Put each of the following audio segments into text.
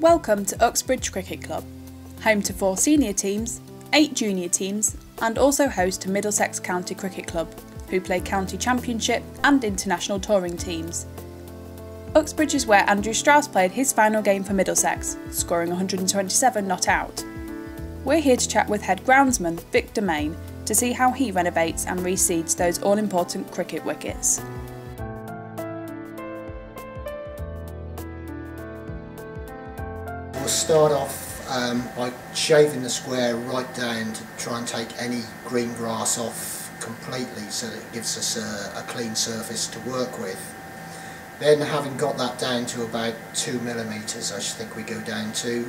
Welcome to Uxbridge Cricket Club, home to 4 senior teams, 8 junior teams and also host to Middlesex County Cricket Club, who play county championship and international touring teams. Uxbridge is where Andrew Strauss played his final game for Middlesex, scoring 127 not out. We're here to chat with head groundsman Victor Main to see how he renovates and reseeds those all-important cricket wickets. We'll start off by shaving the square right down to try and take any green grass off completely so that it gives us a clean surface to work with. Then, having got that down to about 2 millimetres, I should think we go down to,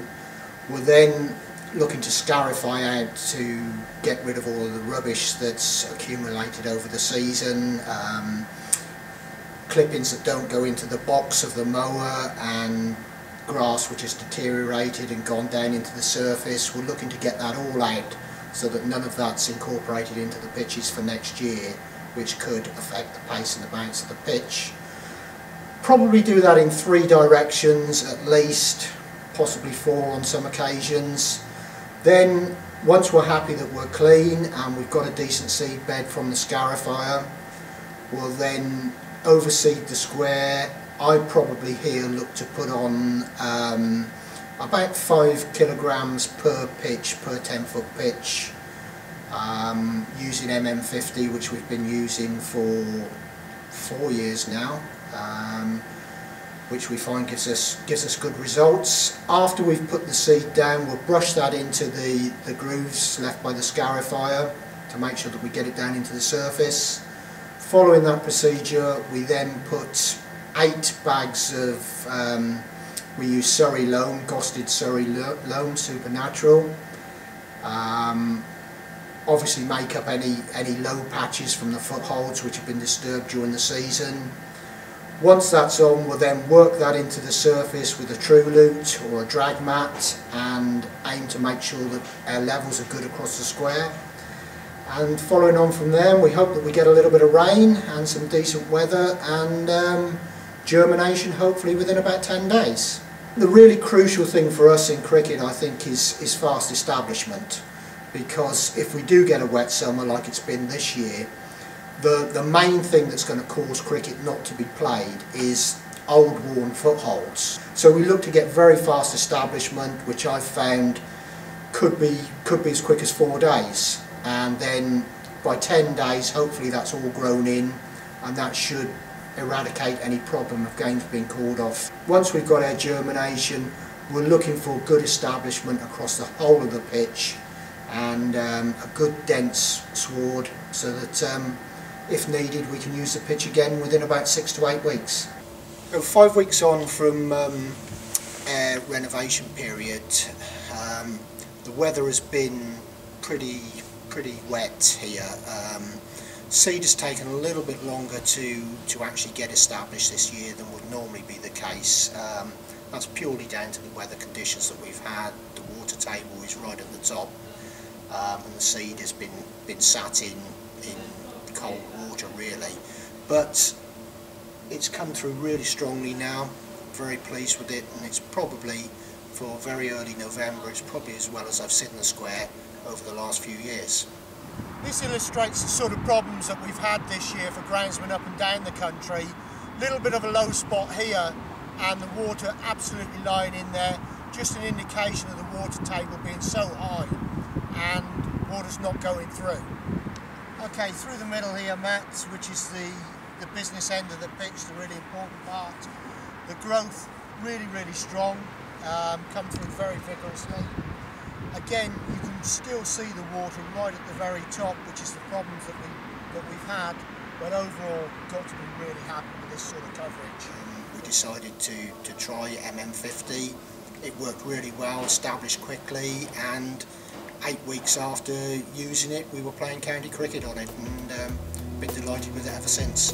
we're then looking to scarify out to get rid of all of the rubbish that's accumulated over the season, clippings that don't go into the box of the mower and grass which has deteriorated and gone down into the surface. We're looking to get that all out so that none of that's incorporated into the pitches for next year, which could affect the pace and the bounce of the pitch. Probably do that in 3 directions at least, possibly 4 on some occasions. Then once we're happy that we're clean and we've got a decent seed bed from the scarifier, we'll then overseed the square. I probably here look to put on about 5 kilograms per pitch, per 10-foot pitch, using MM50, which we've been using for 4 years now, which we find gives us good results. After we've put the seed down, we'll brush that into the grooves left by the scarifier to make sure that we get it down into the surface. Following that procedure, we then put 8 bags of, we use Surrey loam, Gosted Surrey loam, supernatural. Obviously make up any low patches from the footholds which have been disturbed during the season. Once that's on, we'll then work that into the surface with a true loot or a drag mat and aim to make sure that our levels are good across the square. And following on from there, we hope that we get a little bit of rain and some decent weather and germination hopefully within about 10 days. The really crucial thing for us in cricket, I think, is fast establishment, because if we do get a wet summer like it's been this year, the main thing that's going to cause cricket not to be played is old worn footholds. So we look to get very fast establishment, which I've found could be as quick as 4 days, and then by 10 days hopefully that's all grown in, and that should eradicate any problem of games being called off. Once we've got our germination, we're looking for good establishment across the whole of the pitch and a good dense sward so that if needed we can use the pitch again within about 6 to 8 weeks. So 5 weeks on from our renovation period, the weather has been pretty wet here. Seed has taken a little bit longer to actually get established this year than would normally be the case. That's purely down to the weather conditions that we've had. The water table is right at the top, and the seed has been sat in cold water really. But it's come through really strongly now. Very pleased with it, and it's probably, for very early November, it's probably as well as I've seen the square over the last few years. This illustrates the sort of problems that we've had this year for groundsmen up and down the country. Little bit of a low spot here and the water absolutely lying in there, just an indication of the water table being so high and water's not going through. Okay, through the middle here, Matt, which is the business end of the pitch, the really important part. The growth really strong, come through very vigorously. Again, you can still see the water right at the very top, which is the problems that we've had, but overall got to be really happy with this sort of coverage. We decided to try MM50. It worked really well, established quickly, and 8 weeks after using it we were playing county cricket on it, and been delighted with it ever since.